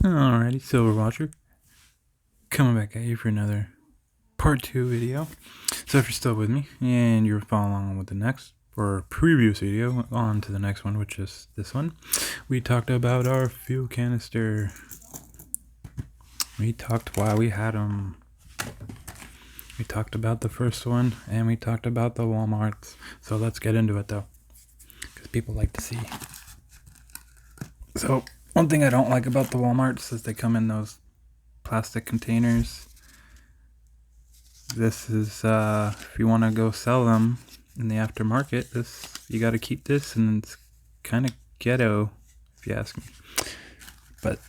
Alrighty, Silver Watcher, coming back at you for another part 2 video. So if you're still with me and you're following along with the next or previous video, on to the next one, which is this one. We talked about our fuel canister. We talked while we had them. We talked about the first one and we talked about the Walmarts. So let's get into it though, because people like to see. So one thing I don't like about the Walmarts is they come in those plastic containers. This is if you want to go sell them in the aftermarket, this you got to keep this, and it's kind of ghetto if you ask me. But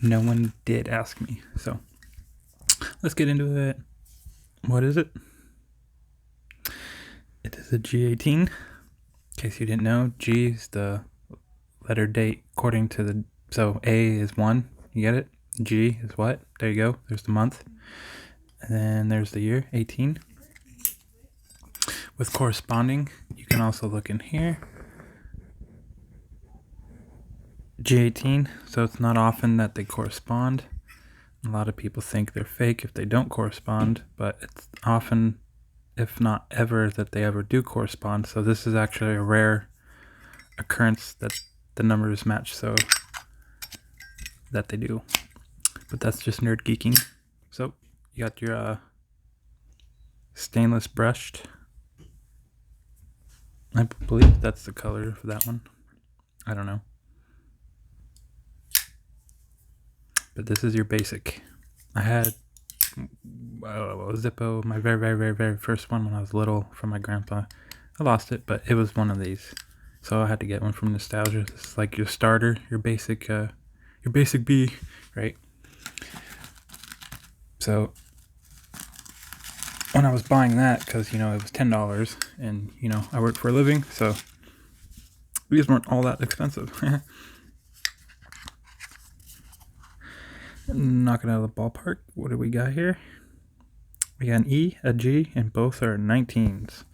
no one did ask me, so let's get into it. What is it? It is a G18. In case you didn't know, G is the letter date according to the, so A is 1, you get it? G is what? There you go, there's the month. And then there's the year, 18. With corresponding, you can also look in here. G18, so it's not often that they correspond. A lot of people think they're fake if they don't correspond, but it's often, if not ever, that they ever do correspond. So this is actually a rare occurrence that the numbers match, so that they do. But that's just nerd geeking. So you got your stainless brushed. I believe that's the color for that one. I don't know. But this is your basic. I had Zippo, my very first one when I was little, from my grandpa. I lost it, but it was one of these. So I had to get one from Nostalgia. This is like your starter, your basic B, right? So when I was buying that, because it was $10, and I work for a living, so these weren't all that expensive. Knock it out of the ballpark. What do we got here? We got an E, a G, and both are 19s.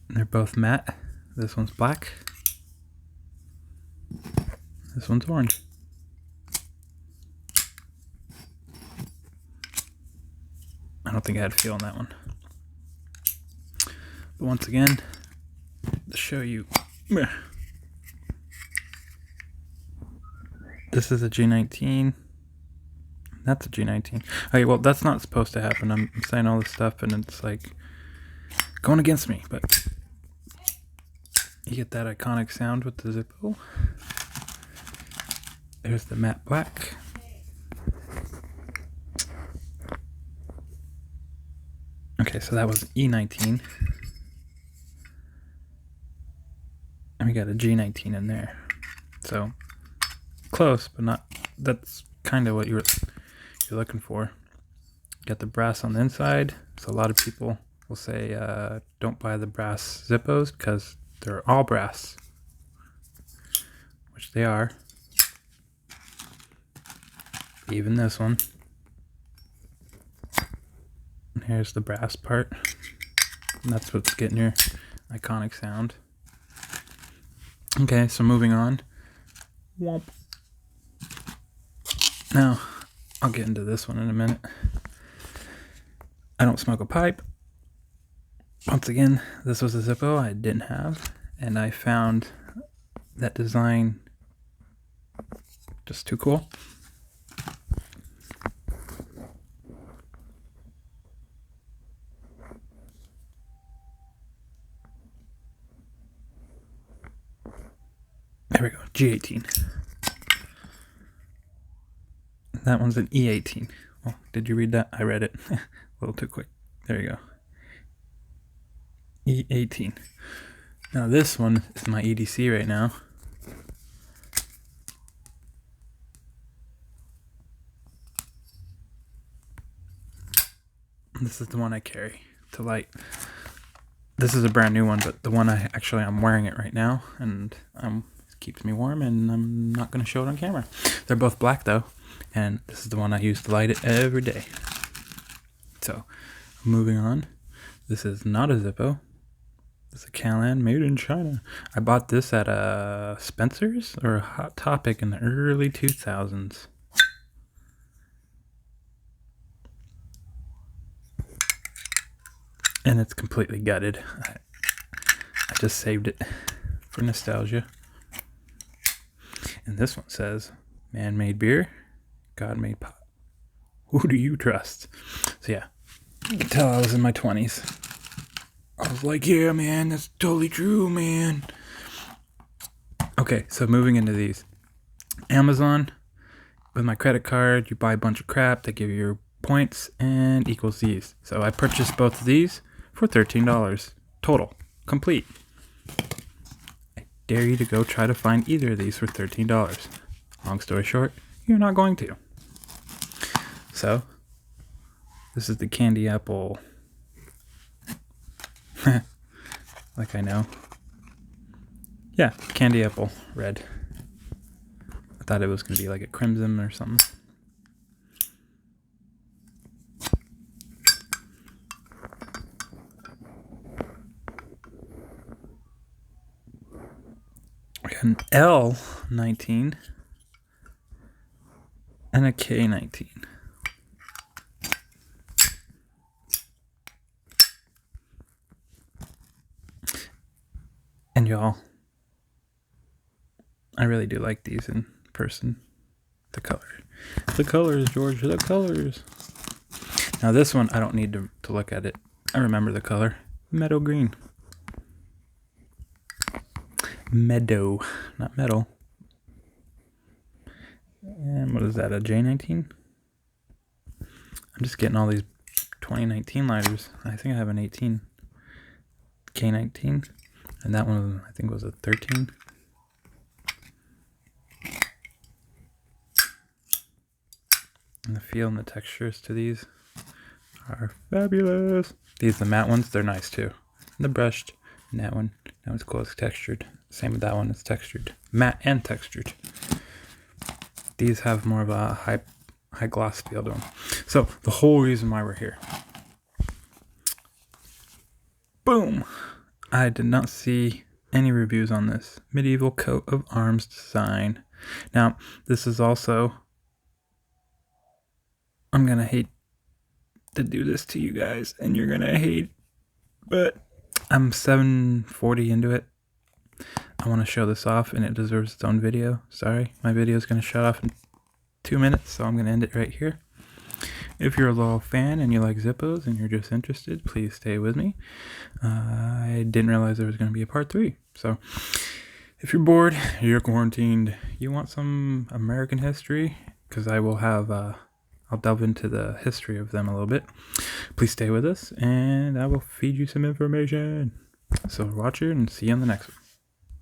And they're both matte. This one's black. This one's orange. I don't think I had a feel on that one. But once again, to show you, this is a G19. That's a G19. Okay, well, that's not supposed to happen. I'm saying all this stuff and it's like going against me, but you get that iconic sound with the Zippo. There's the matte black. Okay, so that was E19. And we got a G19 in there. So close, but not. That's kind of what you're looking for. Got the brass on the inside. So a lot of people will say don't buy the brass Zippos because they're all brass, which they are. Even this one. And here's the brass part. And that's what's getting your iconic sound. Okay, so moving on. Womp. Now, I'll get into this one in a minute. I don't smoke a pipe. Once again, this was a Zippo I didn't have, and I found that design just too cool. There we go, G18. That one's an E18. Well, did you read that? I read it a little too quick. There you go. E18. Now this one is my EDC right now. This is the one I carry to light. This is a brand new one, but the one I'm wearing it right now, and it keeps me warm, and I'm not going to show it on camera. They're both black though, and this is the one I use to light it every day. So, moving on. This is not a Zippo. It's a Callan made in China. I bought this at Spencer's or a Hot Topic in the early 2000s. And it's completely gutted. I just saved it for nostalgia. And this one says, man-made beer, God-made pot. Who do you trust? So yeah, you can tell I was in my 20s. I was like, yeah, man, that's totally true, man. Okay, so moving into these. Amazon, with my credit card, you buy a bunch of crap, they give you your points, and equals these. So I purchased both of these for $13 total, complete. I dare you to go try to find either of these for $13. Long story short, you're not going to. So, this is the candy apple. Like I know. Yeah, candy apple red. I thought it was going to be like a crimson or something. An L19 and a K19. And y'all, I really do like these in person. The colors, George, the colors. Now this one, I don't need to look at it. I remember the color. Meadow green. Meadow, not metal. And what is that, a J19? I'm just getting all these 2019 lighters. I think I have an 18. K19. And that one, I think, was a 13. And the feel and the textures to these are fabulous. These, the matte ones, they're nice too. And the brushed, and that one's cool, it's textured. Same with that one, it's textured. Matte and textured. These have more of a high gloss feel to them. So, the whole reason why we're here. Boom! I did not see any reviews on this medieval coat of arms design. Now, this is also, I'm gonna hate to do this to you guys, and you're gonna hate, but I'm 740 into it. I want to show this off, and it deserves its own video. Sorry, my video is gonna shut off in 2 minutes, so I'm gonna end it right here. If you're a loyal fan and you like Zippos and you're just interested, please stay with me. I didn't realize there was going to be a part 3. So if you're bored, you're quarantined, you want some American history, because I will have, I'll delve into the history of them a little bit. Please stay with us and I will feed you some information. So watch it and see you on the next one.